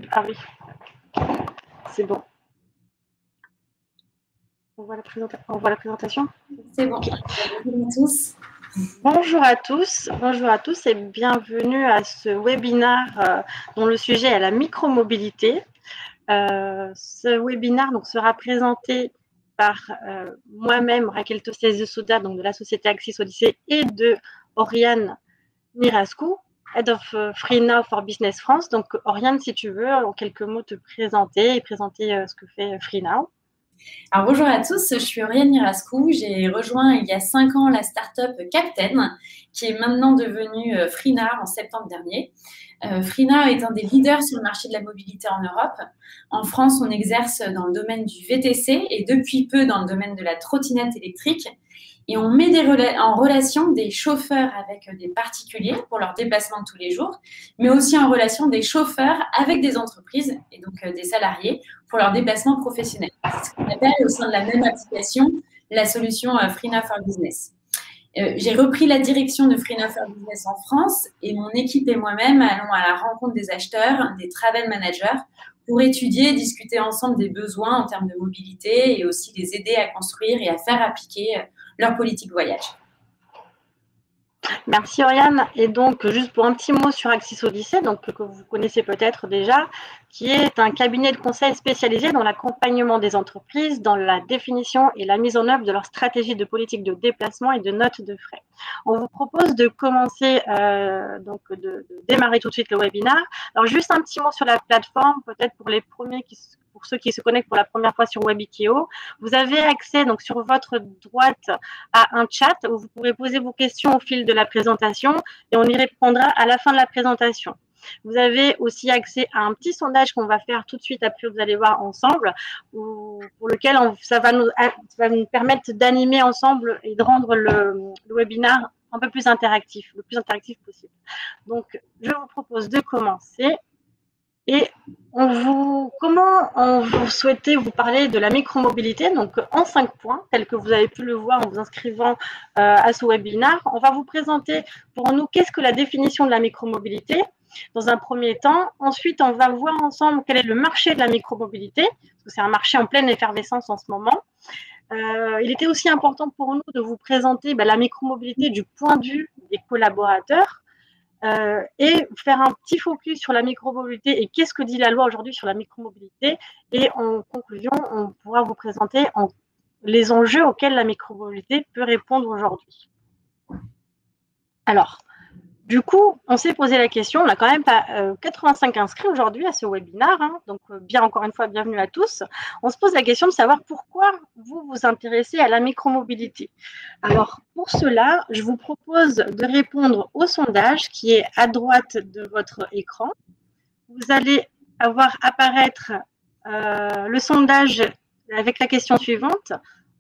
Ah oui, c'est bon. On voit la présentation. C'est bon. Okay. Bonjour à tous. Bonjour à tous et bienvenue à ce webinaire dont le sujet est la micromobilité. Ce webinaire donc, sera présenté par moi-même, Raquel Tostez de Souda, donc de la société Axis Odyssey, et de Oriane Nirascou, Head of Free Now for Business France. Donc, Oriane, si tu veux, en quelques mots, te présenter et présenter ce que fait Free Now. Alors, bonjour à tous, je suis Oriane Nirascou. J'ai rejoint il y a 5 ans la start-up Captain, qui est maintenant devenue Freenar en septembre dernier. Freenar est un des leaders sur le marché de la mobilité en Europe. En France, on exerce dans le domaine du VTC et depuis peu dans le domaine de la trottinette électrique. Et on met en relation des chauffeurs avec des particuliers pour leurs déplacements de tous les jours, mais aussi en relation des chauffeurs avec des entreprises et donc des salariés pour leurs déplacements professionnels. C'est ce qu'on appelle au sein de la même application la solution Freenar for Business. J'ai repris la direction de Freenar for Business en France et mon équipe et moi-même allons à la rencontre des acheteurs, des travel managers pour étudier et discuter ensemble des besoins en termes de mobilité et aussi les aider à construire et à faire appliquer leur politique voyage. Merci Oriane. Et donc, juste pour un petit mot sur Axis Odyssey, donc, que vous connaissez peut-être déjà, qui est un cabinet de conseil spécialisé dans l'accompagnement des entreprises, dans la définition et la mise en œuvre de leur stratégie de politique de déplacement et de notes de frais. On vous propose de commencer, donc de démarrer tout de suite le webinaire. Alors, juste un petit mot sur la plateforme, peut-être pour les premiers pour ceux qui se connectent pour la première fois sur Webikio. Vous avez accès donc sur votre droite à un chat où vous pourrez poser vos questions au fil de la présentation et on y répondra à la fin de la présentation. Vous avez aussi accès à un petit sondage qu'on va faire tout de suite après, vous allez voir ensemble, pour lequel ça va nous permettre d'animer ensemble et de rendre le webinaire un peu plus interactif, le plus interactif possible. Donc, je vous propose de commencer. Et comment vous souhaitez vous parler de la micromobilité, donc en 5 points, tel que vous avez pu le voir en vous inscrivant à ce webinaire. On va vous présenter pour nous qu'est-ce que la définition de la micromobilité dans un premier temps. Ensuite, on va voir ensemble quel est le marché de la micromobilité, parce que c'est un marché en pleine effervescence en ce moment. Il était aussi important pour nous de vous présenter la micromobilité du point de vue des collaborateurs. Et faire un petit focus sur la micromobilité et qu'est-ce que dit la loi aujourd'hui sur la micromobilité. Et en conclusion, on pourra vous présenter les enjeux auxquels la micromobilité peut répondre aujourd'hui. Alors, du coup, on s'est posé la question, on a quand même 85 inscrits aujourd'hui à ce webinaire, hein, donc bien encore une fois, bienvenue à tous. On se pose la question de savoir pourquoi vous vous intéressez à la micromobilité. Alors, pour cela, je vous propose de répondre au sondage qui est à droite de votre écran. Vous allez avoir apparaître le sondage avec la question suivante.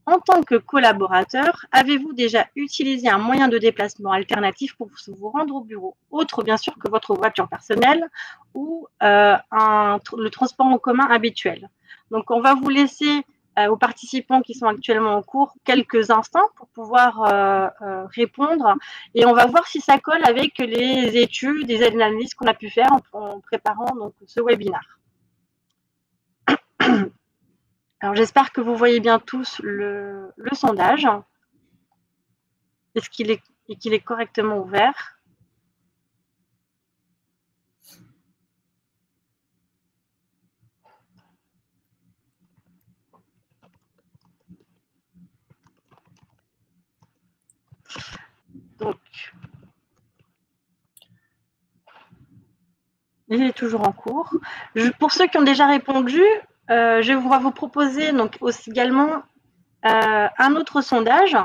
En tant que collaborateur, avez-vous déjà utilisé un moyen de déplacement alternatif pour vous rendre au bureau, autre bien sûr que votre voiture personnelle ou le transport en commun habituel? Donc, on va vous laisser aux participants qui sont actuellement en cours quelques instants pour pouvoir répondre et on va voir si ça colle avec les études, les analyses qu'on a pu faire en préparant donc, ce webinaire. Alors, j'espère que vous voyez bien tous le sondage et qu'il est correctement ouvert. Donc, il est toujours en cours. Pour ceux qui ont déjà répondu, je vais vous proposer donc aussi également un autre sondage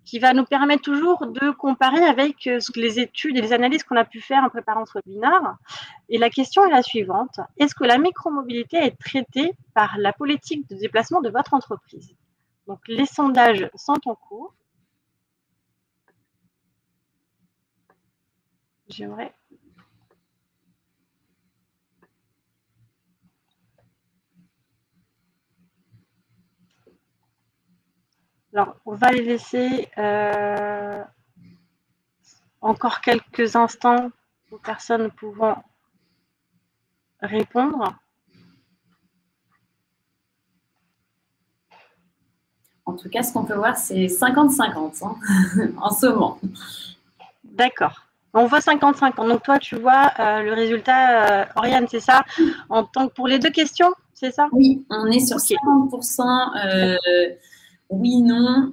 qui va nous permettre toujours de comparer avec les études et les analyses qu'on a pu faire en préparant ce webinaire. Et la question est la suivante. Est-ce que la micromobilité est traitée par la politique de déplacement de votre entreprise? Donc, les sondages sont en cours. J'aimerais... Alors, on va les laisser encore quelques instants aux personnes pouvant répondre? En tout cas, ce qu'on peut voir, c'est 50-50 hein, en ce moment. D'accord. On voit 50-50. Donc, toi, tu vois le résultat, Oriane, c'est ça? En tant que pour les deux questions, c'est ça? Oui, on est sur Ok. 50% oui, non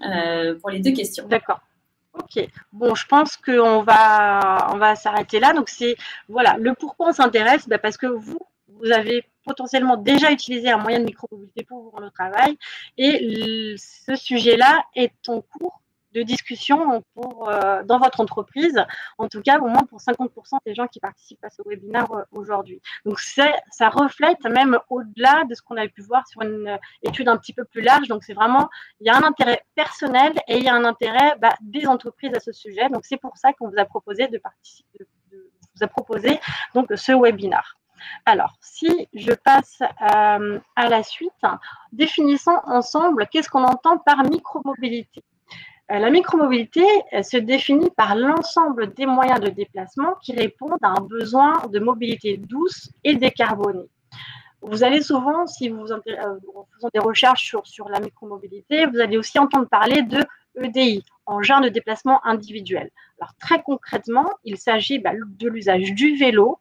pour les deux questions. D'accord. Ok. Bon, je pense qu'on va s'arrêter là. Donc, c'est voilà, le pourquoi on s'intéresse, parce que vous avez potentiellement déjà utilisé un moyen de micromobilité pour vous rendre au travail et ce sujet-là est en cours de discussion dans votre entreprise, en tout cas au moins pour 50% des gens qui participent à ce webinaire aujourd'hui. Donc ça reflète même au-delà de ce qu'on a pu voir sur une étude un petit peu plus large. Donc c'est vraiment, il y a un intérêt personnel et il y a un intérêt des entreprises à ce sujet. Donc c'est pour ça qu'on vous a proposé vous a proposé donc ce webinaire. Alors, si je passe à la suite, définissons ensemble qu'est-ce qu'on entend par micromobilité. La micromobilité se définit par l'ensemble des moyens de déplacement qui répondent à un besoin de mobilité douce et décarbonée. Vous allez souvent, si vous en faisant des recherches sur la micromobilité, vous allez aussi entendre parler de EDI, engin de déplacement individuel. Alors très concrètement, il s'agit de l'usage du vélo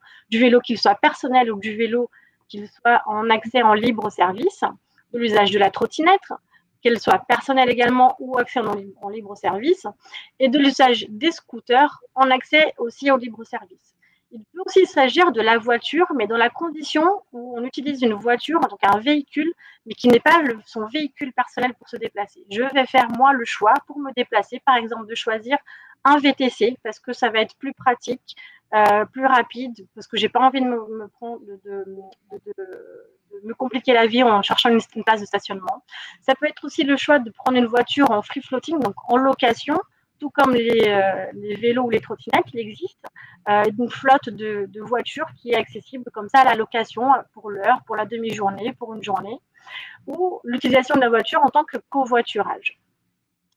qu'il soit personnel ou du vélo qu'il soit en accès en libre service, de l'usage de la trottinette, qu'elle soit personnelle également ou accès en libre service, et de l'usage des scooters en accès aussi au libre service. Il peut aussi s'agir de la voiture, mais dans la condition où on utilise une voiture, donc un véhicule, mais qui n'est pas son véhicule personnel pour se déplacer. Je vais faire, moi, le choix pour me déplacer, par exemple, de choisir un VTC, parce que ça va être plus pratique, plus rapide, parce que je n'ai pas envie de me compliquer la vie en cherchant une place de stationnement. Ça peut être aussi le choix de prendre une voiture en free floating, donc en location, tout comme les vélos ou les trottinettes, il existe une flotte de voitures qui est accessible comme ça à la location pour l'heure, pour la demi-journée, pour une journée, ou l'utilisation de la voiture en tant que covoiturage.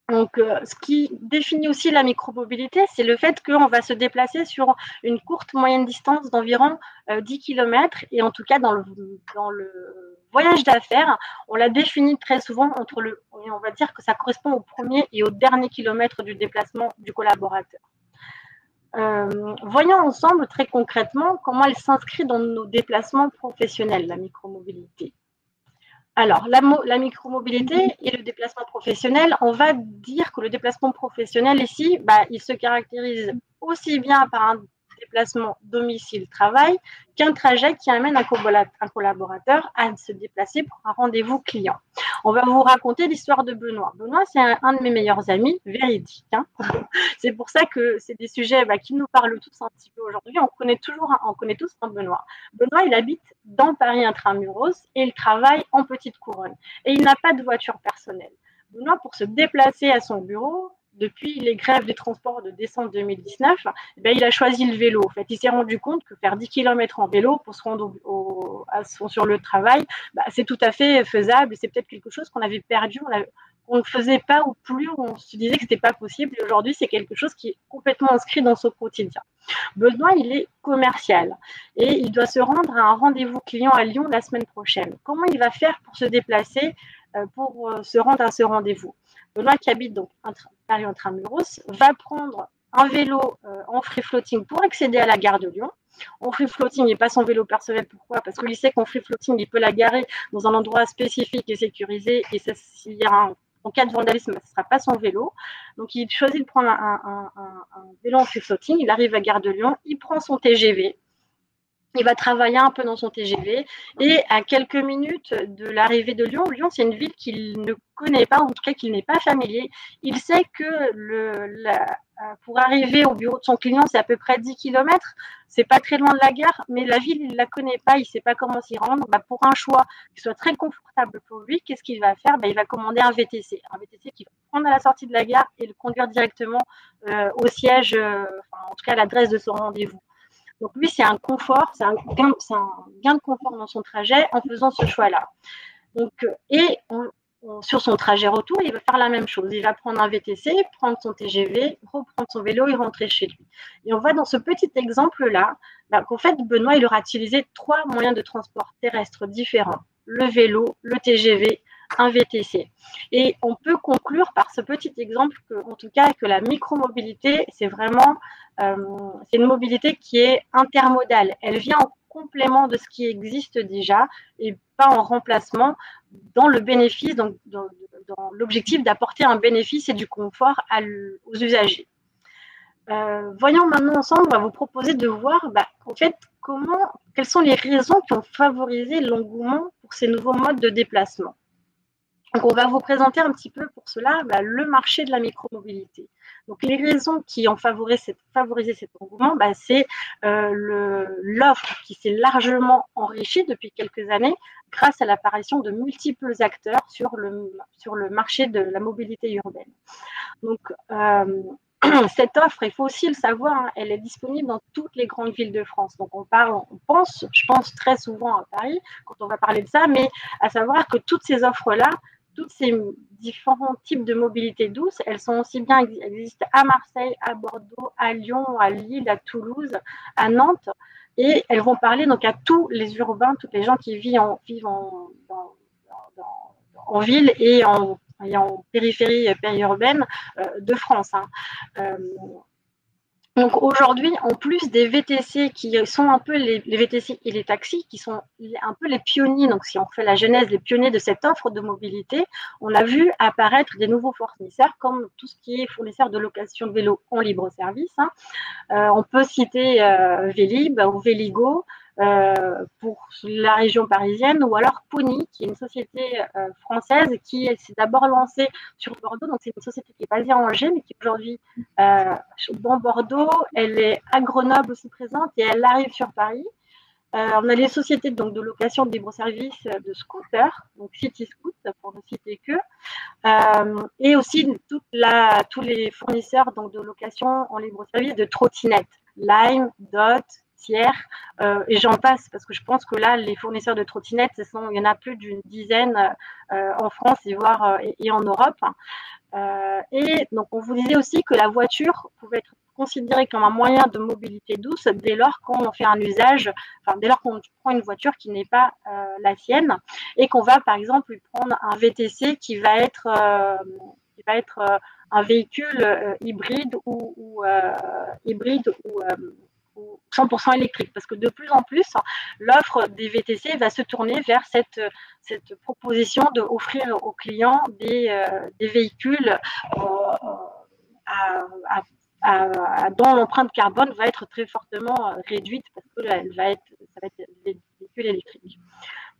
Donc, ce qui définit aussi la micromobilité, c'est le fait qu'on va se déplacer sur une courte moyenne distance d'environ 10 km. Et en tout cas, dans le voyage d'affaires, on l'a définit très souvent on va dire que ça correspond au premier et au dernier kilomètre du déplacement du collaborateur. Voyons ensemble très concrètement comment elle s'inscrit dans nos déplacements professionnels, la micromobilité. Alors, la micromobilité et le déplacement professionnel, on va dire que le déplacement professionnel ici, il se caractérise aussi bien par un déplacement domicile-travail qu'un trajet qui amène un collaborateur à se déplacer pour un rendez-vous client. On va vous raconter l'histoire de Benoît. Benoît, c'est un de mes meilleurs amis, véridique. Hein. C'est pour ça que c'est des sujets qui nous parlent tous un petit peu aujourd'hui. On connaît tous un Benoît. Benoît, il habite dans Paris intramuros et il travaille en petite couronne. Et il n'a pas de voiture personnelle. Benoît, pour se déplacer à son bureau, depuis les grèves des transports de décembre 2019, il a choisi le vélo. En fait, il s'est rendu compte que faire 10 km en vélo pour se rendre sur le travail, c'est tout à fait faisable. C'est peut-être quelque chose qu'on avait perdu, on ne faisait pas ou plus, on se disait que ce n'était pas possible. Et aujourd'hui, c'est quelque chose qui est complètement inscrit dans son quotidien. Benoît, il est commercial et il doit se rendre à un rendez-vous client à Lyon la semaine prochaine. Comment il va faire pour se déplacer, pour se rendre à ce rendez-vous? Benoît, qui habite donc Paris intramuros, va prendre un vélo en free floating pour accéder à la gare de Lyon. En free floating, et pas son vélo personnel. Pourquoi? Parce qu'il sait qu'en free floating, il peut la garer dans un endroit spécifique et sécurisé. Et s'il y a en cas de vandalisme, ce ne sera pas son vélo. Donc, il choisit de prendre un vélo en free floating. Il arrive à Gare de Lyon, il prend son TGV. Il va travailler un peu dans son TGV et à quelques minutes de l'arrivée de Lyon, Lyon c'est une ville qu'il ne connaît pas, en tout cas qu'il n'est pas familier. Il sait que pour arriver au bureau de son client, c'est à peu près 10 km. C'est pas très loin de la gare, mais la ville, il ne la connaît pas, il ne sait pas comment s'y rendre. Pour un choix qui soit très confortable pour lui, qu'est-ce qu'il va faire? Il va commander un VTC. Un VTC qu'il va prendre à la sortie de la gare et le conduire directement au siège, en tout cas à l'adresse de son rendez-vous. Donc lui, c'est un confort, c'est un gain de confort dans son trajet en faisant ce choix-là. Donc, et on sur son trajet retour, il va faire la même chose. Il va prendre un VTC, prendre son TGV, reprendre son vélo et rentrer chez lui. Et on voit dans ce petit exemple-là qu'en fait, Benoît, il aura utilisé 3 moyens de transport terrestre différents. Le vélo, le TGV, un VTC. Et on peut conclure par ce petit exemple en tout cas, que la micromobilité, c'est vraiment c'est une mobilité qui est intermodale. Elle vient en complément de ce qui existe déjà et pas en remplacement dans le bénéfice, donc dans l'objectif d'apporter un bénéfice et du confort aux usagers. Voyons maintenant ensemble, on va vous proposer de voir en fait quelles sont les raisons qui ont favorisé l'engouement pour ces nouveaux modes de déplacement. Donc, on va vous présenter un petit peu pour cela le marché de la micromobilité. Donc, les raisons qui ont favorisé cet engouement, c'est l'offre qui s'est largement enrichie depuis quelques années grâce à l'apparition de multiples acteurs sur le marché de la mobilité urbaine. Donc, cette offre, il faut aussi le savoir, elle est disponible dans toutes les grandes villes de France. Donc, je pense très souvent à Paris quand on va parler de ça, mais à savoir que toutes ces offres-là, tous ces différents types de mobilité douce, elles sont aussi bien existent à Marseille, à Bordeaux, à Lyon, à Lille, à Toulouse, à Nantes, et elles vont parler donc à tous les urbains, toutes les gens qui vivent en ville et en périphérie périurbaine de France. Donc aujourd'hui, en plus des VTC qui sont un peu les VTC et les taxis qui sont un peu les pionniers, donc si on fait la genèse, les pionniers de cette offre de mobilité, on a vu apparaître des nouveaux fournisseurs comme tout ce qui est fournisseur de location de vélo en libre service. On peut citer Vélib ou Véligo pour la région parisienne, ou alors Pony, qui est une société française qui s'est d'abord lancée sur Bordeaux. Donc, c'est une société qui est basée à Angers, mais qui aujourd'hui dans Bordeaux. Elle est à Grenoble aussi présente et elle arrive sur Paris. On a les sociétés donc, de location de libre-service de scooters, donc City Scoot, pour ne citer que, et aussi tous les fournisseurs donc, de location en libre-service de trottinettes, Lime, Dot, Tiers, et j'en passe, parce que je pense que là, les fournisseurs de trottinettes, il y en a plus d'une dizaine en France et en Europe. Et donc, on vous disait aussi que la voiture pouvait être considérée comme un moyen de mobilité douce dès lors qu'on fait un usage, dès lors qu'on prend une voiture qui n'est pas la sienne et qu'on va, par exemple, prendre un VTC qui va être un véhicule hybride ou 100% électrique, parce que de plus en plus, l'offre des VTC va se tourner vers cette proposition d'offrir aux clients des véhicules dont l'empreinte carbone va être très fortement réduite, parce que ça va être des véhicules électriques.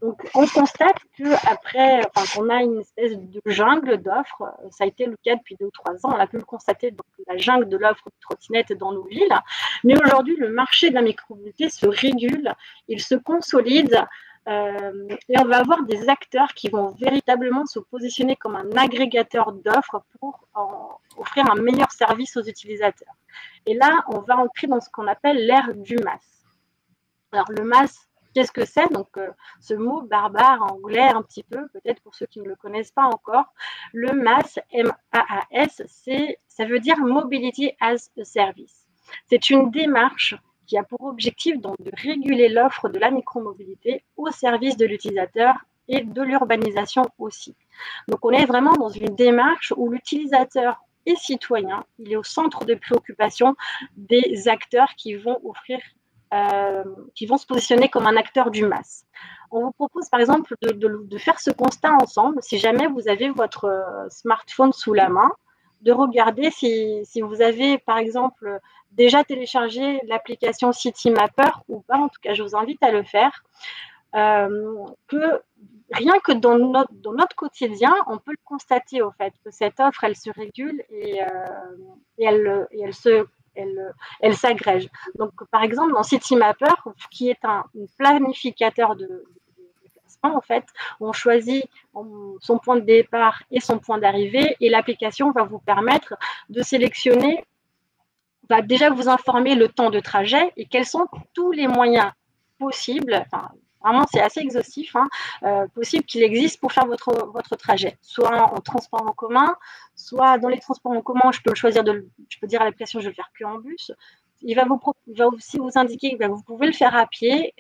Donc, on constate qu'on a une espèce de jungle d'offres. Ça a été le cas depuis 2 ou 3 ans. On a pu le constater, donc, la jungle de l'offre de trottinettes dans nos villes. Mais aujourd'hui, le marché de la micromobilité se régule, il se consolide. Et on va avoir des acteurs qui vont véritablement se positionner comme un agrégateur d'offres pour offrir un meilleur service aux utilisateurs. Et là, on va entrer dans ce qu'on appelle l'ère du MaaS. Alors, le MaaS, qu'est-ce que c'est? Donc, ce mot barbare anglais, un petit peu, peut-être pour ceux qui ne le connaissent pas encore, le MaaS, M-A-A-S, ça veut dire Mobility as a Service. C'est une démarche qui a pour objectif donc, de réguler l'offre de la micromobilité au service de l'utilisateur et de l'urbanisation aussi. Donc, on est vraiment dans une démarche où l'utilisateur est citoyen, il est au centre de préoccupation des acteurs qui vont se positionner comme un acteur du MaaS. On vous propose par exemple de faire ce constat ensemble, si jamais vous avez votre smartphone sous la main, de regarder si vous avez par exemple déjà téléchargé l'application Citymapper ou pas, en tout cas je vous invite à le faire, que rien que dans notre quotidien, on peut le constater au fait que cette offre elle se régule et elle s'agrège. Donc, par exemple, dans Citymapper, qui est un planificateur de déplacement, en fait, on choisit son point de départ et son point d'arrivée, et l'application va vous permettre de sélectionner, va déjà vous informer le temps de trajet et quels sont tous les moyens possibles, Vraiment, c'est assez exhaustif, hein, possible qu'il existe pour faire votre trajet, soit en transport en commun, soit dans les transports en commun, je peux choisir je peux dire à l'application, je vais le faire que en bus. Il va aussi vous indiquer que vous pouvez le faire à pied,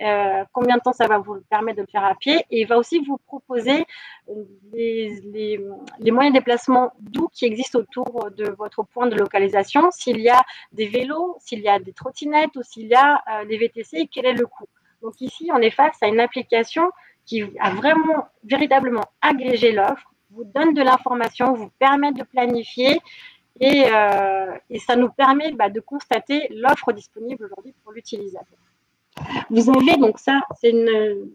combien de temps ça va vous permettre de le faire à pied, et il va aussi vous proposer les moyens de déplacement doux qui existent autour de votre point de localisation, s'il y a des vélos, s'il y a des trottinettes ou s'il y a des VTC, et quel est le coût. Donc ici, on est face à une application qui a vraiment, véritablement agrégé l'offre, vous donne de l'information, vous permet de planifier et ça nous permet de constater l'offre disponible aujourd'hui pour l'utilisateur. Vous avez donc ça, c'est vous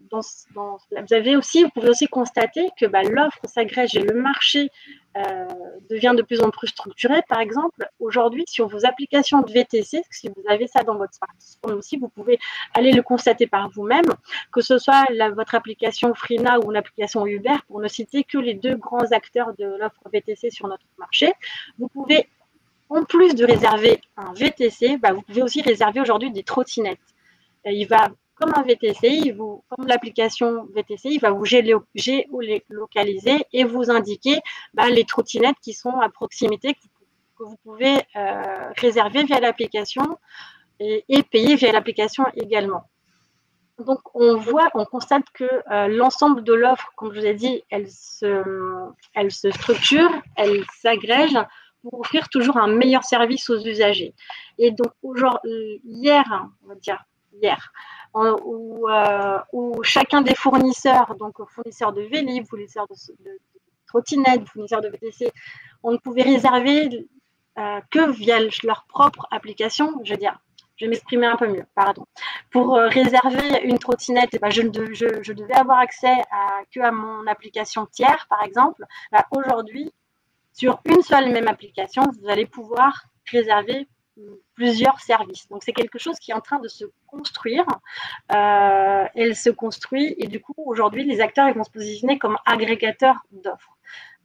pouvez aussi constater que l'offre s'agrège et le marché devient de plus en plus structuré. Par exemple, aujourd'hui, sur vos applications de VTC, si vous avez ça dans votre smartphone aussi, vous pouvez aller le constater par vous-même, que ce soit votre application Freena ou l'application Uber, pour ne citer que les deux grands acteurs de l'offre VTC sur notre marché. Vous pouvez, en plus de réserver un VTC, vous pouvez aussi réserver aujourd'hui des trottinettes. Il va, comme un VTC, comme l'application VTC, il va vous géolocaliser et vous indiquer les trottinettes qui sont à proximité, que vous pouvez réserver via l'application et payer via l'application également. Donc, on constate que l'ensemble de l'offre, comme je vous ai dit, elle se structure, elle s'agrège pour offrir toujours un meilleur service aux usagers. Et donc, hier, où chacun des fournisseurs, donc fournisseurs de Vélib, fournisseurs de trottinettes, fournisseurs de VTC, on ne pouvait réserver que via leur propre application. Je vais m'exprimer un peu mieux, pardon. Pour réserver une trottinette, je devais avoir accès à mon application tiers, par exemple. Aujourd'hui, sur une seule même application, vous allez pouvoir réserver plusieurs services. Donc, c'est quelque chose qui est en train de se construire. Elle se construit et du coup, aujourd'hui, les acteurs ils vont se positionner comme agrégateurs d'offres.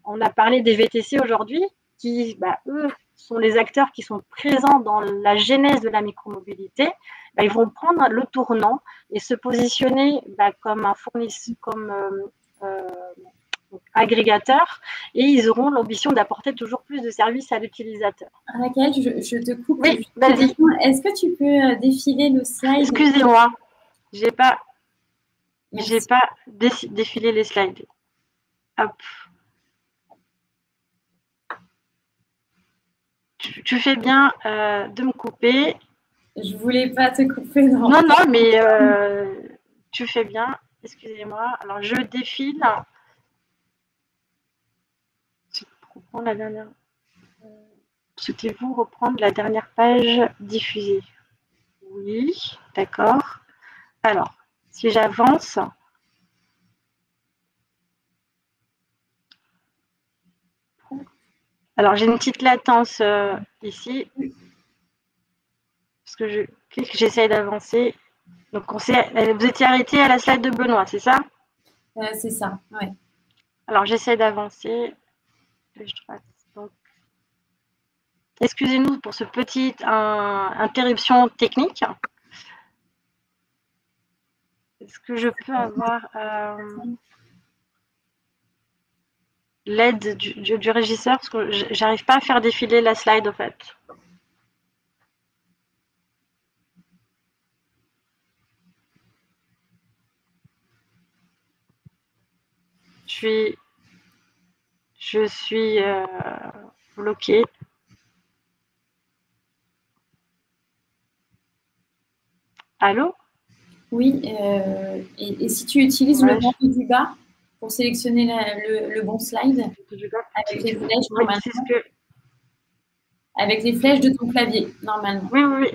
On a parlé des VTC aujourd'hui, qui, eux, sont les acteurs qui sont présents dans la genèse de la micromobilité. Ils vont prendre le tournant et se positionner comme un fournisseur, comme agrégateurs, et ils auront l'ambition d'apporter toujours plus de services à l'utilisateur. Raquel, je te coupe. Oui, vas-y. Est-ce que tu peux défiler le slide? Excusez-moi, j'ai pas défilé les slides. Hop. Tu fais bien de me couper. Je voulais pas te couper. Non, mais tu fais bien. Excusez-moi. Alors, je défile. La dernière. Souhaitez-vous reprendre la dernière page diffusée? Oui, d'accord. Alors, si j'avance. Alors, j'ai une petite latence ici. Parce que j'essaye d'avancer. Donc, vous étiez arrêté à la slide de Benoît, c'est ça? C'est ça, oui. Alors, j'essaie d'avancer. Donc, excusez-nous pour ce petit interruption technique. Est-ce que je peux avoir l'aide du régisseur? Parce que j'arrive pas à faire défiler la slide, en fait. Je suis bloquée. Allô? Oui, et si tu utilises le menu du bas pour sélectionner le bon slide avec les flèches, normalement. Avec les flèches de ton clavier, normalement. Oui.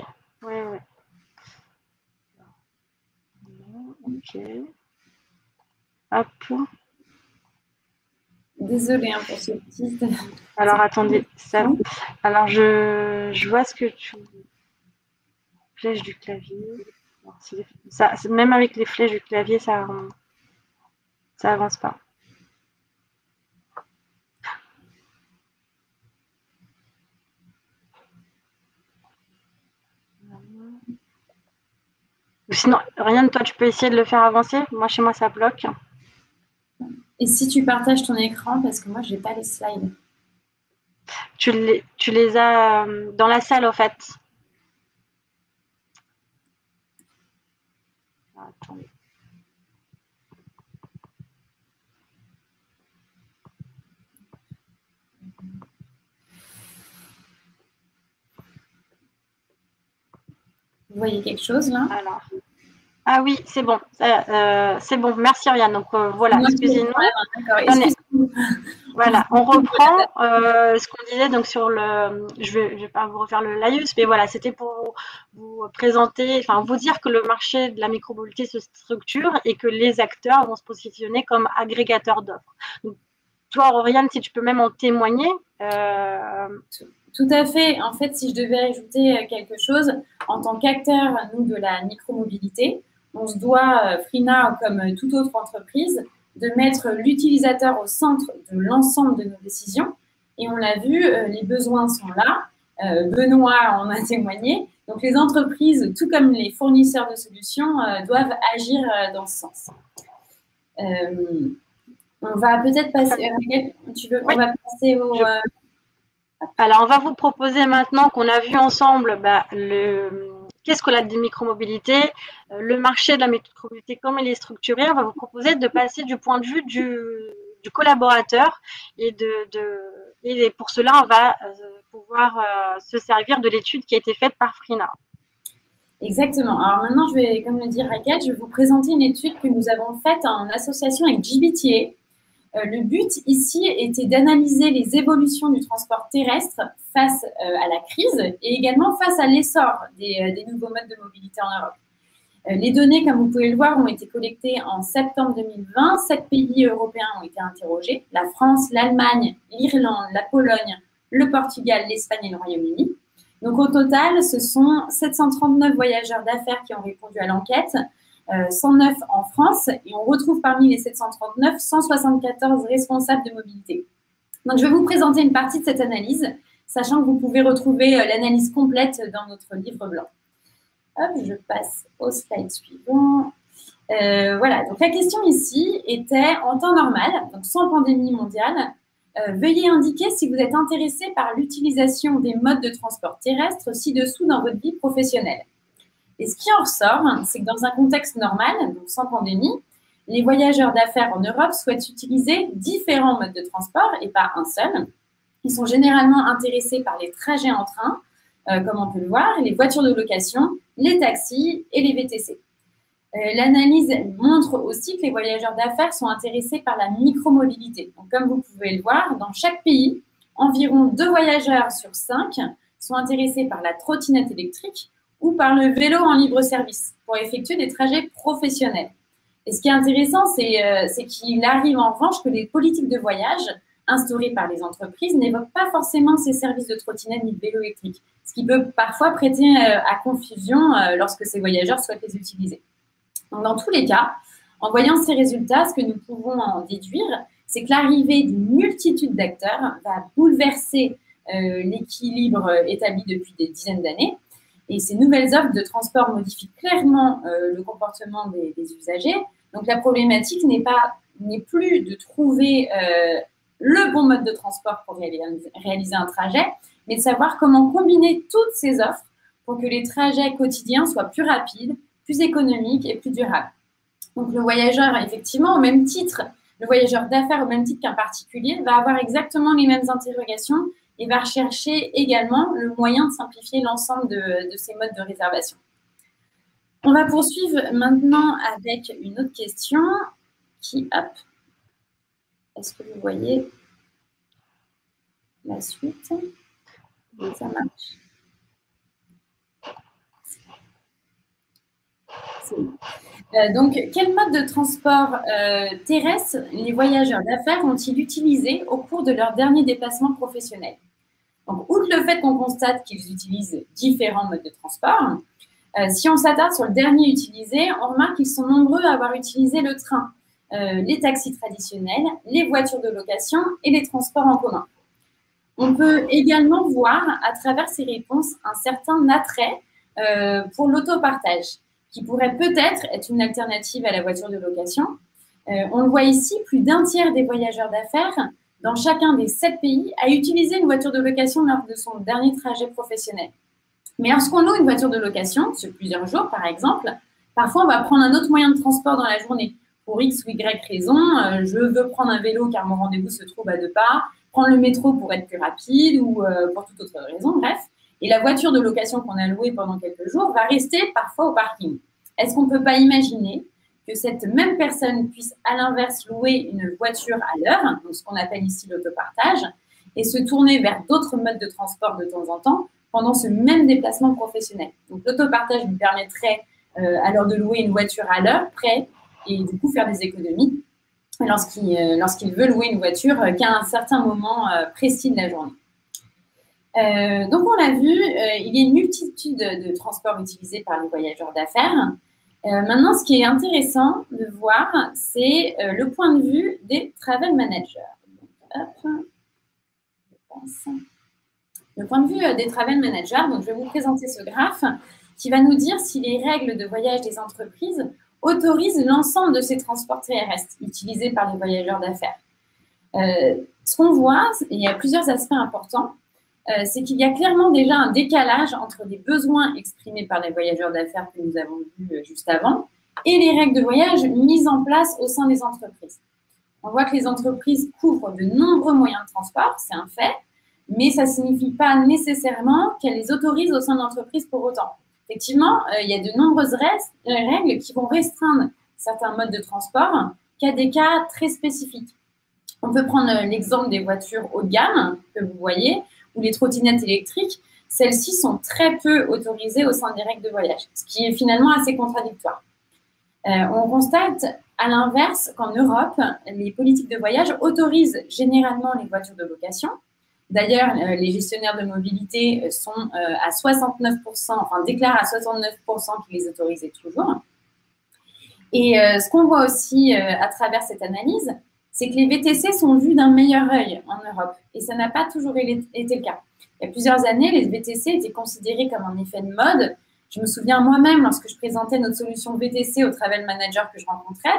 Ok. Hop. Désolée pour ce petit. Alors, attendez. Ça... Alors, je vois ce que tu... Flèche du clavier. Même avec les flèches du clavier, ça avance pas. Sinon, Ryan, toi, tu peux essayer de le faire avancer. Moi, chez moi, ça bloque. Et si tu partages ton écran, parce que moi, je n'ai pas les slides. Tu les as dans la salle, en fait. Attendez. Vous voyez quelque chose là? Alors. Ah oui, c'est bon. C'est bon. Merci, Oriane. Donc, voilà, excusez-nous. Voilà, on reprend ce qu'on disait donc sur le. Je vais pas vous refaire le laïus, mais voilà, c'était pour vous présenter, enfin vous dire que le marché de la micromobilité se structure et que les acteurs vont se positionner comme agrégateurs d'offres. Donc, toi, Oriane, si tu peux même en témoigner. Tout à fait. En fait, si je devais ajouter quelque chose, en tant qu'acteur, nous, de la micromobilité, on se doit, Frina, comme toute autre entreprise, de mettre l'utilisateur au centre de l'ensemble de nos décisions. Et on l'a vu, les besoins sont là. Benoît en a témoigné. Donc, les entreprises, tout comme les fournisseurs de solutions, doivent agir dans ce sens. On va peut-être passer… on va passer au… Alors, on va vous proposer maintenant qu'on a vu ensemble qu'est-ce que la micromobilité, le marché de la micromobilité, comment il est structuré. On va vous proposer de passer du point de vue du collaborateur et pour cela, on va pouvoir se servir de l'étude qui a été faite par Frina. Exactement. Alors maintenant, je vais, comme le dit Raquel, je vais vous présenter une étude que nous avons faite en association avec GBTA. Le but ici était d'analyser les évolutions du transport terrestre face à la crise et également face à l'essor des nouveaux modes de mobilité en Europe. Les données, comme vous pouvez le voir, ont été collectées en septembre 2020. 7 pays européens ont été interrogés: la France, l'Allemagne, l'Irlande, la Pologne, le Portugal, l'Espagne et le Royaume-Uni. Donc au total, ce sont 739 voyageurs d'affaires qui ont répondu à l'enquête, 109 en France, et on retrouve parmi les 739 174 responsables de mobilité. Donc, je vais vous présenter une partie de cette analyse, sachant que vous pouvez retrouver l'analyse complète dans notre livre blanc. Hop, je passe au slide suivant. Voilà, donc la question ici était: en temps normal, donc sans pandémie mondiale, veuillez indiquer si vous êtes intéressé par l'utilisation des modes de transport terrestre ci-dessous dans votre vie professionnelle. Et ce qui en ressort, c'est que dans un contexte normal, donc sans pandémie, les voyageurs d'affaires en Europe souhaitent utiliser différents modes de transport et pas un seul. Ils sont généralement intéressés par les trajets en train, comme on peut le voir, les voitures de location, les taxis et les VTC. L'analyse montre aussi que les voyageurs d'affaires sont intéressés par la micromobilité. Donc, comme vous pouvez le voir, dans chaque pays, environ 2 voyageurs sur 5 sont intéressés par la trottinette électrique ou par le vélo en libre service pour effectuer des trajets professionnels. Et ce qui est intéressant, c'est qu'il arrive en revanche que les politiques de voyage instaurées par les entreprises n'évoquent pas forcément ces services de trottinette ni de vélo électrique, ce qui peut parfois prêter à confusion lorsque ces voyageurs souhaitent les utiliser. Donc, dans tous les cas, en voyant ces résultats, ce que nous pouvons en déduire, c'est que l'arrivée d'une multitude d'acteurs va bouleverser l'équilibre établi depuis des dizaines d'années. Et ces nouvelles offres de transport modifient clairement le comportement des usagers. Donc, la problématique n'est plus de trouver le bon mode de transport pour réaliser un trajet, mais de savoir comment combiner toutes ces offres pour que les trajets quotidiens soient plus rapides, plus économiques et plus durables. Donc, le voyageur, effectivement, au même titre, le voyageur d'affaires, au même titre qu'un particulier, va avoir exactement les mêmes interrogations et va rechercher également le moyen de simplifier l'ensemble de ces modes de réservation. On va poursuivre maintenant avec une autre question qui, hop, est-ce que vous voyez la suite? Ça marche. Donc, quel mode de transport terrestre les voyageurs d'affaires ont-ils utilisé au cours de leur dernier déplacement professionnel? Donc, outre le fait qu'on constate qu'ils utilisent différents modes de transport, si on s'attarde sur le dernier utilisé, on remarque qu'ils sont nombreux à avoir utilisé le train, les taxis traditionnels, les voitures de location et les transports en commun. On peut également voir à travers ces réponses un certain attrait pour l'autopartage, qui pourrait peut-être être une alternative à la voiture de location. On le voit ici, plus d'un tiers des voyageurs d'affaires dans chacun des 7 pays a utilisé une voiture de location lors de son dernier trajet professionnel. Mais lorsqu'on loue une voiture de location, sur plusieurs jours par exemple, parfois on va prendre un autre moyen de transport dans la journée. Pour X ou Y raison, je veux prendre un vélo car mon rendez-vous se trouve à 2 pas, prendre le métro pour être plus rapide ou pour toute autre raison, bref. Et la voiture de location qu'on a louée pendant quelques jours va rester parfois au parking. Est-ce qu'on ne peut pas imaginer que cette même personne puisse à l'inverse louer une voiture à l'heure, donc ce qu'on appelle ici l'autopartage, et se tourner vers d'autres modes de transport de temps en temps pendant ce même déplacement professionnel. Donc l'autopartage lui permettrait alors de louer une voiture à l'heure près et du coup faire des économies lorsqu'il veut louer une voiture qu'à un certain moment précis de la journée. Donc on l'a vu, il y a une multitude de transports utilisés par les voyageurs d'affaires. Maintenant, ce qui est intéressant de voir, c'est le point de vue des travel managers. Donc, hop, je pense. Le point de vue des travel managers, donc je vais vous présenter ce graphe qui va nous dire si les règles de voyage des entreprises autorisent l'ensemble de ces transports terrestres utilisés par les voyageurs d'affaires. Ce qu'on voit, et il y a plusieurs aspects importants, c'est qu'il y a clairement déjà un décalage entre les besoins exprimés par les voyageurs d'affaires que nous avons vus juste avant et les règles de voyage mises en place au sein des entreprises. On voit que les entreprises couvrent de nombreux moyens de transport, c'est un fait, mais ça ne signifie pas nécessairement qu'elles les autorisent au sein de l'entreprise pour autant. Effectivement, il y a de nombreuses règles qui vont restreindre certains modes de transport qu'à des cas très spécifiques. On peut prendre l'exemple des voitures haut de gamme que vous voyez, ou les trottinettes électriques. Celles-ci sont très peu autorisées au sein des règles de voyage, ce qui est finalement assez contradictoire. On constate à l'inverse qu'en Europe, les politiques de voyage autorisent généralement les voitures de location. D'ailleurs, les gestionnaires de mobilité sont à 69%, enfin déclarent à 69% qu'ils les autorisaient toujours. Et ce qu'on voit aussi à travers cette analyse, c'est que les VTC sont vus d'un meilleur œil en Europe. Et ça n'a pas toujours été le cas. Il y a plusieurs années, les VTC étaient considérés comme un effet de mode. Je me souviens moi-même, lorsque je présentais notre solution VTC au travel manager que je rencontrais,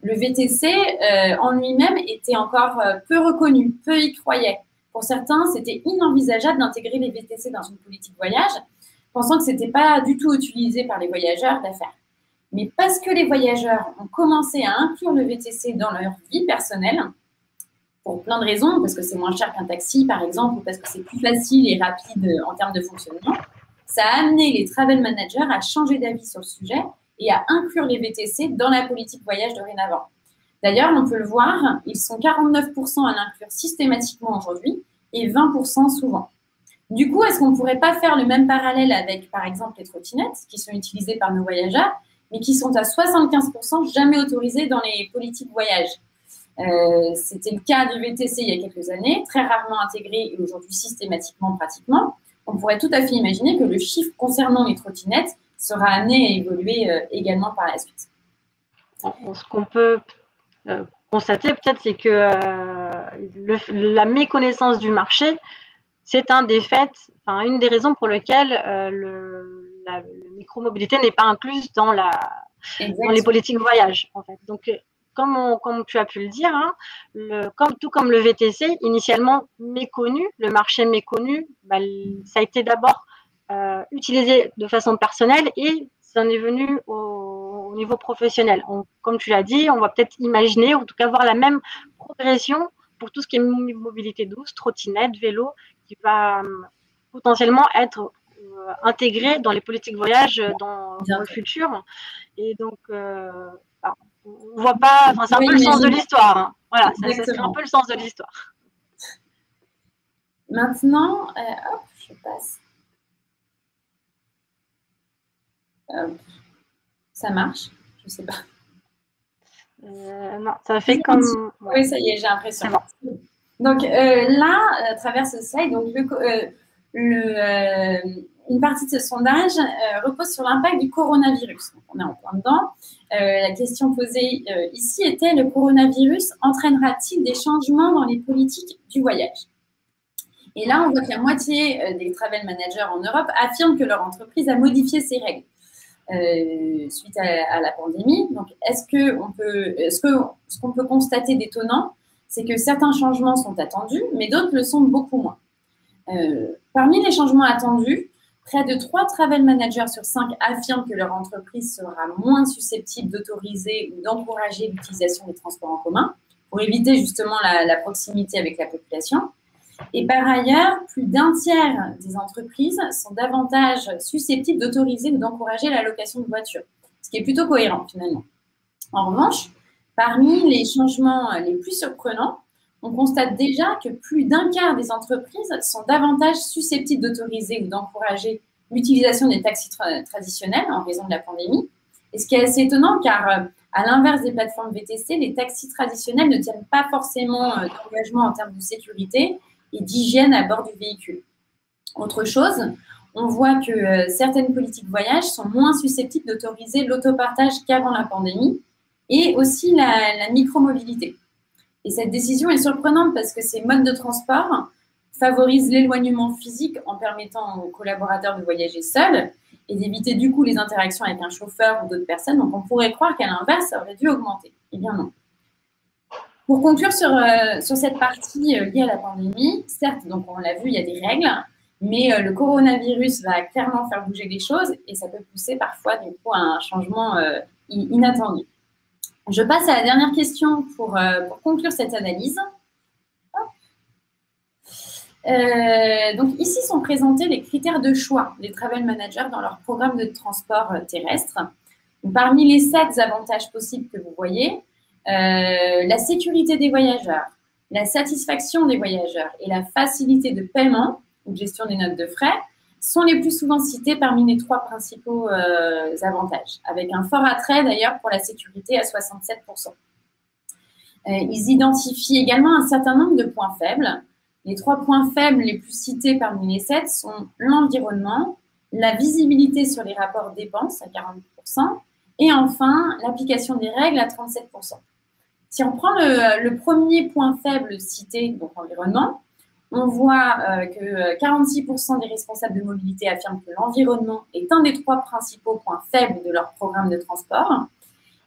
le VTC en lui-même était encore peu reconnu, peu y croyait. Pour certains, c'était inenvisageable d'intégrer les VTC dans une politique voyage, pensant que ce n'était pas du tout utilisé par les voyageurs d'affaires. Mais parce que les voyageurs ont commencé à inclure le VTC dans leur vie personnelle, pour plein de raisons, parce que c'est moins cher qu'un taxi, par exemple, ou parce que c'est plus facile et rapide en termes de fonctionnement, ça a amené les travel managers à changer d'avis sur le sujet et à inclure les VTC dans la politique voyage dorénavant. D'ailleurs, on peut le voir, ils sont 49% à l'inclure systématiquement aujourd'hui et 20% souvent. Du coup, est-ce qu'on ne pourrait pas faire le même parallèle avec, par exemple, les trottinettes qui sont utilisées par nos voyageurs, mais qui sont à 75% jamais autorisées dans les politiques voyage? C'était le cas du VTC il y a quelques années, très rarement intégré et aujourd'hui systématiquement pratiquement. On pourrait tout à fait imaginer que le chiffre concernant les trottinettes sera amené à évoluer également par la suite. Ce qu'on peut constater peut-être, c'est que la méconnaissance du marché, c'est un des faits, enfin, une des raisons pour lesquelles la micromobilité n'est pas incluse dans les politiques voyage, en fait. Donc, comme tu as pu le dire, hein, tout comme le VTC, initialement méconnu, le marché méconnu, ça a été d'abord utilisé de façon personnelle et ça en est venu au niveau professionnel. Comme tu l'as dit, on va peut-être imaginer, en tout cas voir la même progression pour tout ce qui est mobilité douce, trottinette, vélo, qui va potentiellement être intégré dans les politiques voyage dans le futur. Et donc, on voit pas, enfin, c'est un peu le sens de l'histoire. Hein. Voilà, c'est un peu le sens de l'histoire. Maintenant, hop, je passe. Ça marche, je sais pas. Non, ça fait comme. Oui, ça y est, j'ai l'impression. Bon. Donc là, à travers ce slide, donc une partie de ce sondage repose sur l'impact du coronavirus. Donc, on est en plein dedans. La question posée ici était: le coronavirus entraînera-t-il des changements dans les politiques du voyage? Et là, on voit que la moitié des travel managers en Europe affirment que leur entreprise a modifié ses règles. suite à la pandémie. Donc, ce qu'on peut constater d'étonnant, c'est que certains changements sont attendus, mais d'autres le sont beaucoup moins. Parmi les changements attendus, près de 3 travel managers sur 5 affirment que leur entreprise sera moins susceptible d'autoriser ou d'encourager l'utilisation des transports en commun pour éviter justement la proximité avec la population. Et par ailleurs, plus d'un tiers des entreprises sont davantage susceptibles d'autoriser ou d'encourager la location de voitures, ce qui est plutôt cohérent finalement. En revanche, parmi les changements les plus surprenants, on constate déjà que plus d'un quart des entreprises sont davantage susceptibles d'autoriser ou d'encourager l'utilisation des taxis traditionnels en raison de la pandémie. Et ce qui est assez étonnant, car à l'inverse des plateformes VTC, les taxis traditionnels ne tiennent pas forcément d'engagement en termes de sécurité et d'hygiène à bord du véhicule. Autre chose, on voit que certaines politiques voyage sont moins susceptibles d'autoriser l'autopartage qu'avant la pandémie et aussi la micromobilité. Et cette décision est surprenante parce que ces modes de transport favorisent l'éloignement physique en permettant aux collaborateurs de voyager seuls et d'éviter du coup les interactions avec un chauffeur ou d'autres personnes. Donc on pourrait croire qu'à l'inverse, ça aurait dû augmenter. Eh bien non. Pour conclure sur cette partie liée à la pandémie, certes, donc on l'a vu, il y a des règles, mais le coronavirus va clairement faire bouger les choses et ça peut pousser parfois du coup à un changement inattendu. Je passe à la dernière question pour conclure cette analyse. Donc ici sont présentés les critères de choix des travel managers dans leur programme de transport terrestre. Donc, parmi les 7 avantages possibles que vous voyez, la sécurité des voyageurs, la satisfaction des voyageurs et la facilité de paiement ou de gestion des notes de frais sont les plus souvent cités parmi les 3 principaux avantages, avec un fort attrait d'ailleurs pour la sécurité à 67%. Ils identifient également un certain nombre de points faibles. Les 3 points faibles les plus cités parmi les 7 sont l'environnement, la visibilité sur les rapports dépenses à 40% et enfin l'application des règles à 37%. Si on prend le premier point faible cité, donc l'environnement, on voit que 46% des responsables de mobilité affirment que l'environnement est un des 3 principaux points faibles de leur programme de transport.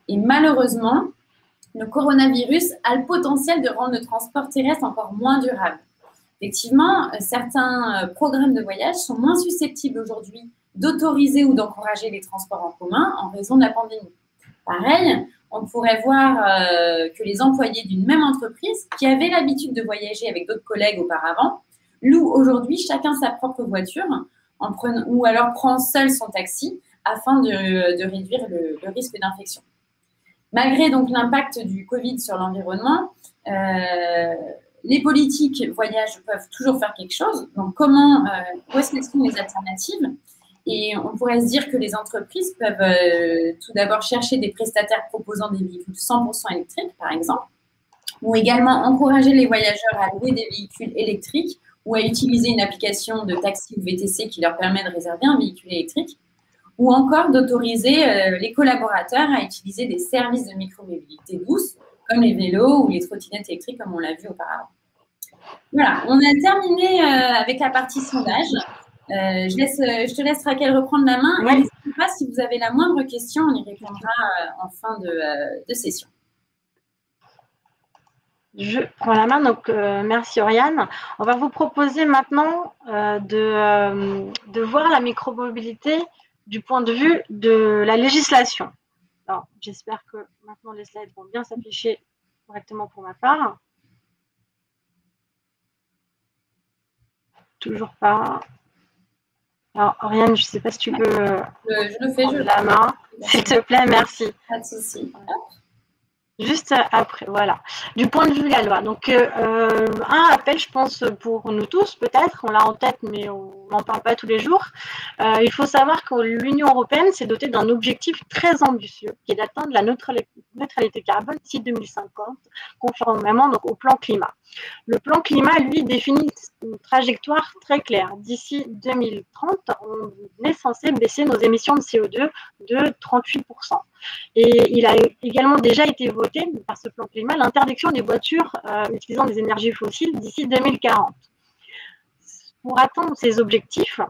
Et malheureusement, le coronavirus a le potentiel de rendre le transport terrestre encore moins durable. Effectivement, certains programmes de voyage sont moins susceptibles aujourd'hui d'autoriser ou d'encourager les transports en commun en raison de la pandémie. Pareil, on pourrait voir que les employés d'une même entreprise qui avaient l'habitude de voyager avec d'autres collègues auparavant louent aujourd'hui chacun sa propre voiture ou alors prend seul son taxi afin de réduire le risque d'infection. Malgré donc l'impact du Covid sur l'environnement, les politiques voyage peuvent toujours faire quelque chose. Donc, où est-ce qu'elles sont les alternatives? Et on pourrait se dire que les entreprises peuvent tout d'abord chercher des prestataires proposant des véhicules 100% électriques, par exemple, ou également encourager les voyageurs à louer des véhicules électriques ou à utiliser une application de taxi ou VTC qui leur permet de réserver un véhicule électrique, ou encore d'autoriser les collaborateurs à utiliser des services de micromobilité douce, comme les vélos ou les trottinettes électriques, comme on l'a vu auparavant. Voilà, on a terminé avec la partie sondage. Je te laisse, Raquel, reprendre la main. Oui. Et n'hésitez pas, si vous avez la moindre question, on y répondra en fin de session. Je prends la main, donc merci Oriane. On va vous proposer maintenant de voir la micromobilité du point de vue de la législation. Alors, j'espère que maintenant les slides vont bien s'afficher correctement pour ma part. Toujours pas. Alors, Oriane, je ne sais pas si tu peux je le fais, prendre la main. S'il te plaît, merci. Pas de souci. Juste après, voilà. Du point de vue de la loi. Donc, un appel, je pense, pour nous tous, peut-être, on l'a en tête, mais on n'en parle pas tous les jours. Il faut savoir que l'Union européenne s'est dotée d'un objectif très ambitieux, qui est d'atteindre la neutralité carbone d'ici 2050, conformément donc, au plan climat. Le plan climat, lui, définit une trajectoire très claire. D'ici 2030, on est censé baisser nos émissions de CO2 de 38%. Et il a également déjà été voté par ce plan climat l'interdiction des voitures utilisant des énergies fossiles d'ici 2040. Pour atteindre ces objectifs,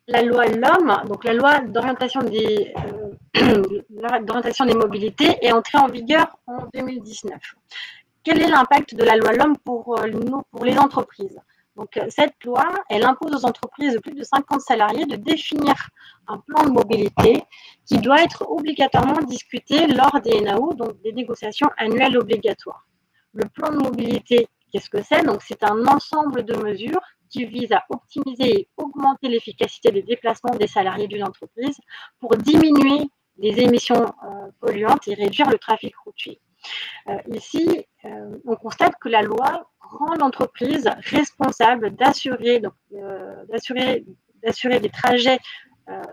la loi LOM, donc la loi d'orientation d'orientation des mobilités, est entrée en vigueur en 2019. Quel est l'impact de la loi LOM pour les entreprises? Donc, cette loi, elle impose aux entreprises de plus de 50 salariés de définir un plan de mobilité qui doit être obligatoirement discuté lors des NAO, donc des négociations annuelles obligatoires. Le plan de mobilité, qu'est-ce que c'est? Donc, c'est un ensemble de mesures qui vise à optimiser et augmenter l'efficacité des déplacements des salariés d'une entreprise pour diminuer les émissions polluantes et réduire le trafic routier. Ici, on constate que la loi rend l'entreprise responsable d'assurer des trajets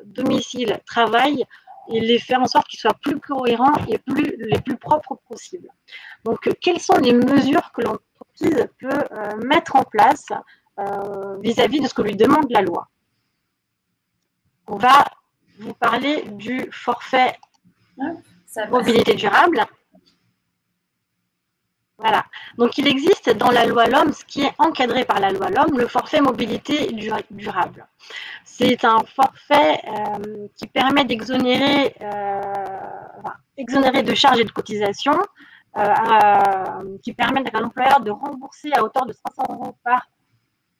domicile-travail et les faire en sorte qu'ils soient plus cohérents et les plus propres possibles. Donc, quelles sont les mesures que l'entreprise peut mettre en place vis-à-vis de ce que lui demande la loi? On va vous parler du forfait mobilité durable. Voilà. Donc, il existe dans la loi LOM, ce qui est encadré par la loi LOM, le forfait mobilité durable. C'est un forfait qui permet d'exonérer de charges et de cotisations, qui permet à l'employeur de rembourser à hauteur de 500 € par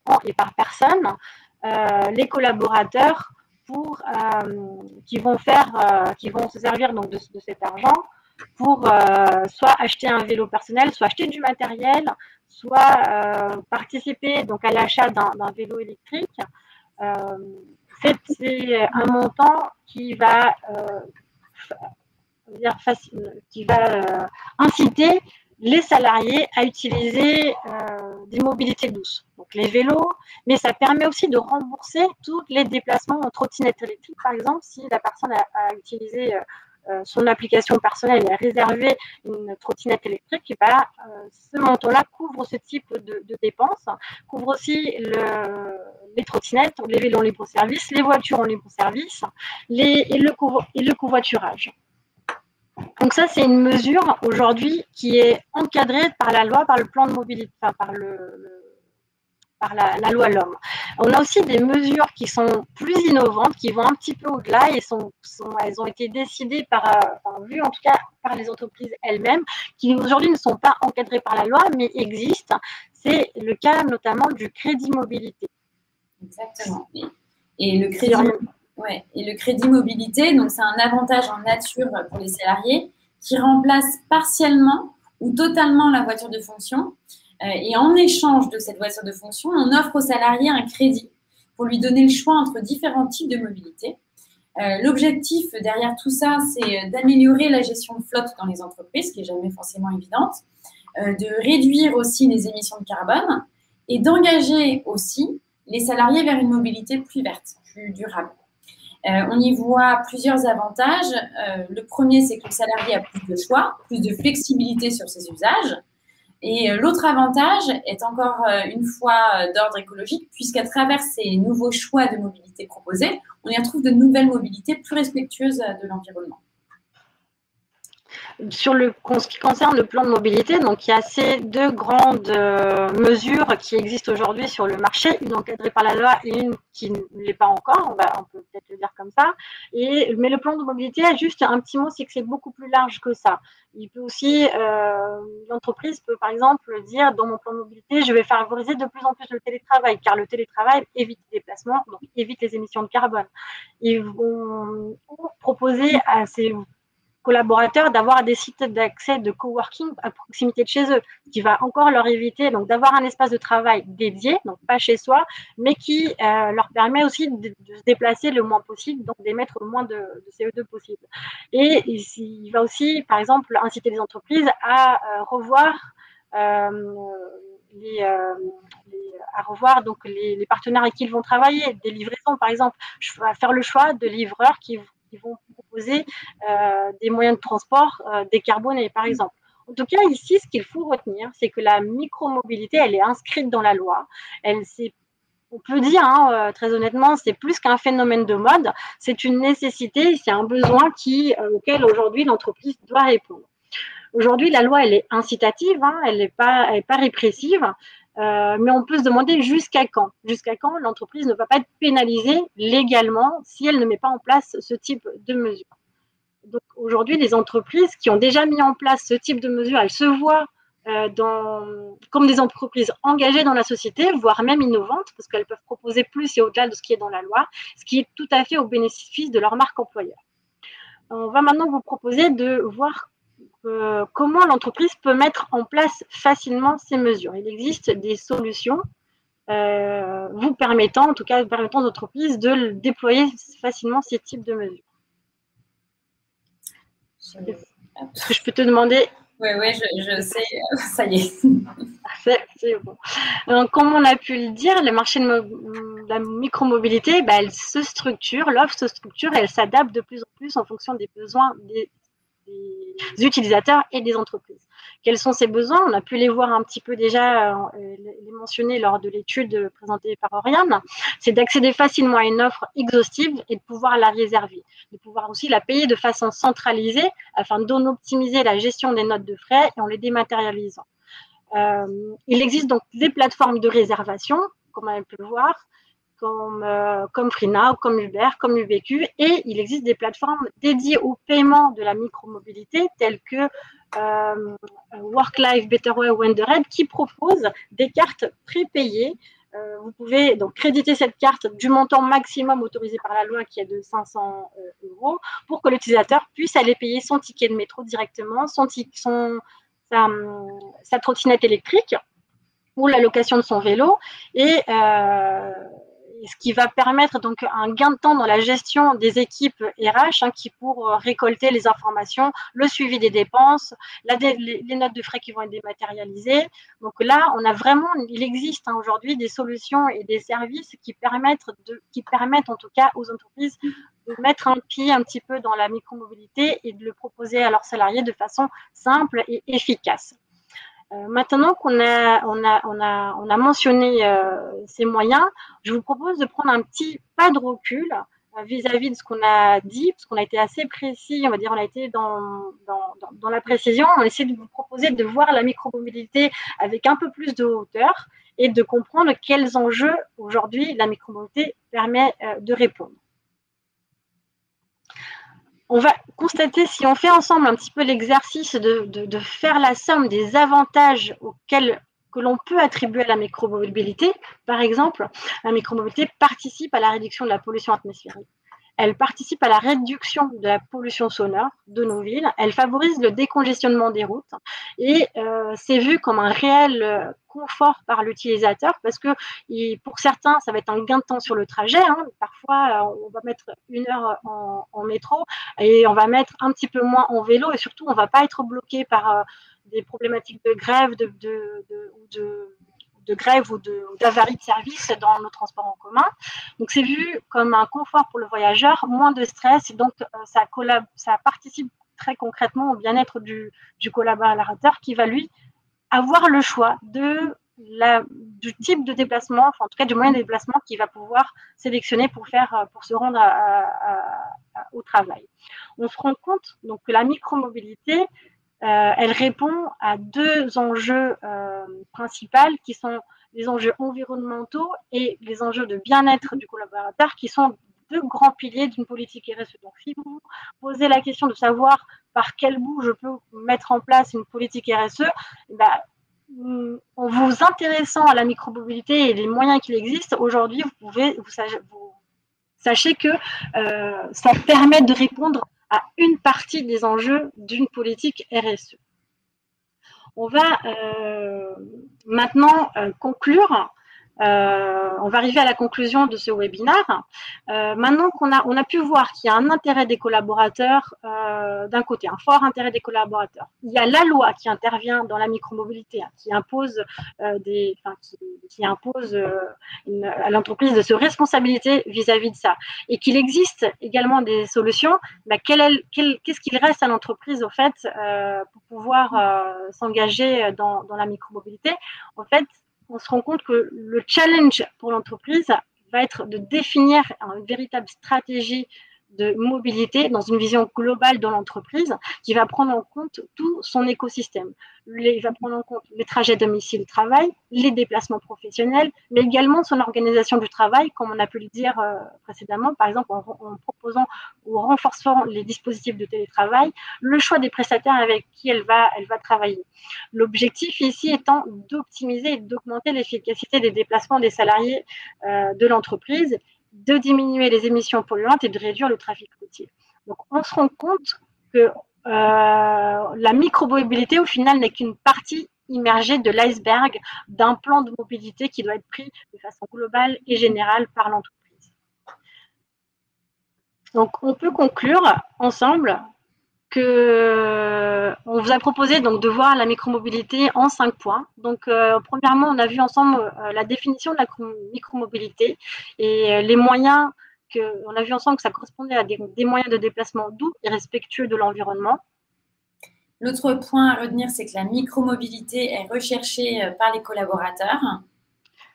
an et par personne les collaborateurs qui vont se servir donc de cet argent pour soit acheter un vélo personnel, soit acheter du matériel, soit participer donc à l'achat d'un vélo électrique. C'est un montant qui va inciter les salariés à utiliser des mobilités douces, donc les vélos, mais ça permet aussi de rembourser tous les déplacements en trottinette électrique, par exemple, si la personne a utilisé son application personnelle et a réservé une trottinette électrique, et ben, ce montant-là couvre ce type de dépenses, couvre aussi les trottinettes, les vélos en libre-service, les voitures en libre-service et le covoiturage. Donc ça, c'est une mesure aujourd'hui qui est encadrée par la loi, par le plan de mobilité, enfin, par la loi LOM. On a aussi des mesures qui sont plus innovantes, qui vont un petit peu au-delà et elles ont été décidées vues en tout cas par les entreprises elles-mêmes, qui aujourd'hui ne sont pas encadrées par la loi, mais existent. C'est le cas notamment du crédit mobilité. Exactement. Et le crédit mobilité, donc c'est un avantage en nature pour les salariés qui remplace partiellement ou totalement la voiture de fonction. Et en échange de cette voiture de fonction, on offre au salarié un crédit pour lui donner le choix entre différents types de mobilité. L'objectif derrière tout ça, c'est d'améliorer la gestion de flotte dans les entreprises, qui n'est jamais forcément évidente, de réduire aussi les émissions de carbone et d'engager aussi les salariés vers une mobilité plus verte, plus durable. On y voit plusieurs avantages. Le premier, c'est que le salarié a plus de choix, plus de flexibilité sur ses usages. Et l'autre avantage est encore une fois d'ordre écologique, puisqu'à travers ces nouveaux choix de mobilité proposés, on y retrouve de nouvelles mobilités plus respectueuses de l'environnement. En ce qui concerne le plan de mobilité, donc il y a ces deux grandes mesures qui existent aujourd'hui sur le marché, une encadrée par la loi et une qui ne l'est pas encore, on peut peut-être le dire comme ça. Mais le plan de mobilité a juste un petit mot, c'est que c'est beaucoup plus large que ça. Il peut aussi, l'entreprise peut par exemple dire dans mon plan de mobilité, je vais favoriser de plus en plus le télétravail, car le télétravail évite les déplacements, donc évite les émissions de carbone. Ils vont proposer à ces collaborateurs d'avoir des sites d'accès de coworking à proximité de chez eux, ce qui va encore leur éviter donc d'avoir un espace de travail dédié, donc pas chez soi, mais qui leur permet aussi de se déplacer le moins possible, donc d'émettre le moins de CO2 possible. Et il va aussi, par exemple, inciter les entreprises à revoir donc les partenaires avec qui ils vont travailler, des livraisons par exemple, faire le choix de livreurs qui vont proposer des moyens de transport décarbonés, par exemple. En tout cas, ici, ce qu'il faut retenir, c'est que la micromobilité, elle est inscrite dans la loi. On peut dire, très honnêtement, c'est plus qu'un phénomène de mode, c'est une nécessité, c'est un besoin auquel aujourd'hui l'entreprise doit répondre. Aujourd'hui, la loi, elle est incitative, elle n'est pas répressive. mais on peut se demander jusqu'à quand. Jusqu'à quand l'entreprise ne va pas être pénalisée légalement si elle ne met pas en place ce type de mesures. Donc aujourd'hui, les entreprises qui ont déjà mis en place ce type de mesures, elles se voient comme des entreprises engagées dans la société, voire même innovantes, parce qu'elles peuvent proposer plus et au-delà de ce qui est dans la loi, ce qui est tout à fait au bénéfice de leur marque employeur. On va maintenant vous proposer de voir comment l'entreprise peut mettre en place facilement ces mesures. Il existe des solutions vous permettant, en tout cas, permettant aux entreprises de déployer facilement ces types de mesures. Est-ce que je peux te demander? Oui, je sais, ça y est. C'est bon. Donc, comme on a pu le dire, le marché de la micromobilité, elle se structure, l'offre se structure et elle s'adapte de plus en plus en fonction des besoins des utilisateurs et des entreprises. Quels sont ces besoins? On a pu les voir un petit peu déjà, les mentionner lors de l'étude présentée par Oriane. C'est d'accéder facilement à une offre exhaustive et de pouvoir la réserver, de pouvoir aussi la payer de façon centralisée afin d'en optimiser la gestion des notes de frais et en les dématérialisant. Il existe donc des plateformes de réservation, comme on a pu le voir, comme Frina, comme Uber, comme UBQ, et il existe des plateformes dédiées au paiement de la micromobilité, telles que WorkLife, Betterway ou Wendered, qui proposent des cartes prépayées. Vous pouvez donc créditer cette carte du montant maximum autorisé par la loi, qui est de 500 €, pour que l'utilisateur puisse aller payer son ticket de métro directement, sa trottinette électrique ou la location de son vélo, et ce qui va permettre donc un gain de temps dans la gestion des équipes RH qui pour récolter les informations, le suivi des dépenses, les notes de frais qui vont être dématérialisées. Donc là, on a vraiment, il existe aujourd'hui des solutions et des services qui permettent en tout cas aux entreprises de mettre un pied un petit peu dans la micromobilité et de le proposer à leurs salariés de façon simple et efficace. Maintenant qu'on a mentionné ces moyens, je vous propose de prendre un petit pas de recul vis-à-vis de ce qu'on a dit, parce qu'on a été assez précis, on va dire, on a été dans la précision. On essaie de vous proposer de voir la micromobilité avec un peu plus de hauteur et de comprendre quels enjeux aujourd'hui la micromobilité permet de répondre. On va constater, si on fait ensemble un petit peu l'exercice de faire la somme des avantages que l'on peut attribuer à la micromobilité. Par exemple, la micromobilité participe à la réduction de la pollution atmosphérique. Elle participe à la réduction de la pollution sonore de nos villes. Elle favorise le décongestionnement des routes et c'est vu comme un réel confort par l'utilisateur parce que pour certains, ça va être un gain de temps sur le trajet. Parfois, on va mettre 1 heure en métro et on va mettre un petit peu moins en vélo et surtout, on ne va pas être bloqué par des problématiques de grève de grève ou d'avarie de service dans nos transports en commun. Donc, c'est vu comme un confort pour le voyageur, moins de stress, et donc ça participe très concrètement au bien-être du collaborateur qui va, lui, avoir le choix du type de déplacement, enfin, en tout cas du moyen de déplacement qu'il va pouvoir sélectionner pour se rendre au travail. On se rend compte donc, que la micromobilité, elle répond à 2 enjeux principaux qui sont les enjeux environnementaux et les enjeux de bien-être du collaborateur qui sont 2 grands piliers d'une politique RSE. Donc, si vous posez la question de savoir par quel bout je peux mettre en place une politique RSE, en vous intéressant à la micromobilité et les moyens qu'il existe, aujourd'hui, vous sachez que ça permet de répondre à une partie des enjeux d'une politique RSE. On va maintenant conclure. On va arriver à la conclusion de ce webinaire. Maintenant qu'on a pu voir qu'il y a un intérêt des collaborateurs, d'un côté, un fort intérêt des collaborateurs. Il y a la loi qui intervient dans la micromobilité, qui impose, à l'entreprise de se responsabiliser vis-à-vis de ça. Et qu'il existe également des solutions. Qu'est-ce qu'il reste à l'entreprise, au fait, pour pouvoir s'engager dans la micromobilité? En fait, on se rend compte que le challenge pour l'entreprise va être de définir une véritable stratégie de mobilité dans une vision globale de l'entreprise qui va prendre en compte tout son écosystème. Il va prendre en compte les trajets domicile-travail, les déplacements professionnels, mais également son organisation du travail, comme on a pu le dire précédemment, par exemple en proposant ou en renforçant les dispositifs de télétravail, le choix des prestataires avec qui elle va travailler. L'objectif ici étant d'optimiser et d'augmenter l'efficacité des déplacements des salariés de l'entreprise, de diminuer les émissions polluantes et de réduire le trafic routier. Donc, on se rend compte que la micromobilité, au final, n'est qu'une partie immergée de l'iceberg d'un plan de mobilité qui doit être pris de façon globale et générale par l'entreprise. Donc, on peut conclure ensemble on vous a proposé donc de voir la micromobilité en 5 points. Donc, premièrement, on a vu ensemble la définition de la micromobilité et les moyens on a vu ensemble que ça correspondait à des moyens de déplacement doux et respectueux de l'environnement. L'autre point à retenir, c'est que la micromobilité est recherchée par les collaborateurs.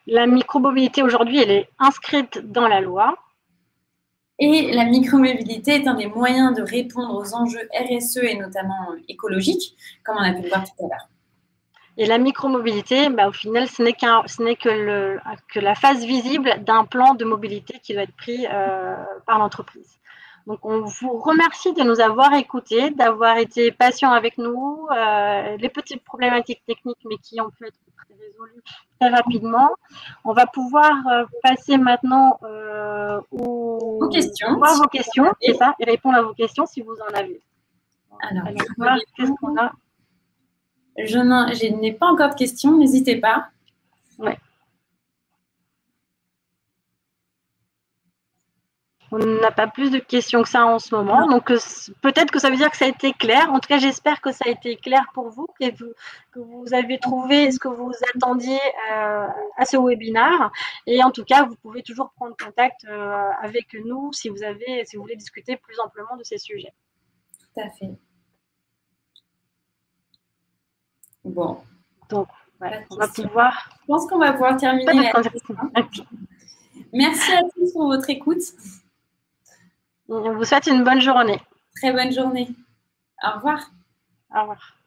La micromobilité aujourd'hui, elle est inscrite dans la loi. Et la micromobilité est un des moyens de répondre aux enjeux RSE et notamment écologiques, comme on a pu le voir tout à l'heure. Et la micromobilité, au final, ce n'est que la phase visible d'un plan de mobilité qui doit être pris par l'entreprise. Donc, on vous remercie de nous avoir écoutés, d'avoir été patient avec nous, les petites problématiques techniques, mais qui ont pu être résolues très rapidement. On va pouvoir passer maintenant aux questions. Voir vos questions, c'est ça, et répondre à vos questions si vous en avez. Alors qu'est-ce qu'on a? Je n'ai pas encore de questions, n'hésitez pas. Ouais. On n'a pas plus de questions que ça en ce moment, donc peut-être que ça veut dire que ça a été clair. En tout cas, j'espère que ça a été clair pour vous, que vous avez trouvé ce que vous attendiez à ce webinaire. Et en tout cas, vous pouvez toujours prendre contact avec nous si vous voulez discuter plus amplement de ces sujets. Tout à fait. Bon. Donc, ouais, on va pouvoir. Je pense qu'on va pouvoir terminer la question. Merci à tous pour votre écoute. On vous souhaite une bonne journée. Très bonne journée. Au revoir. Au revoir.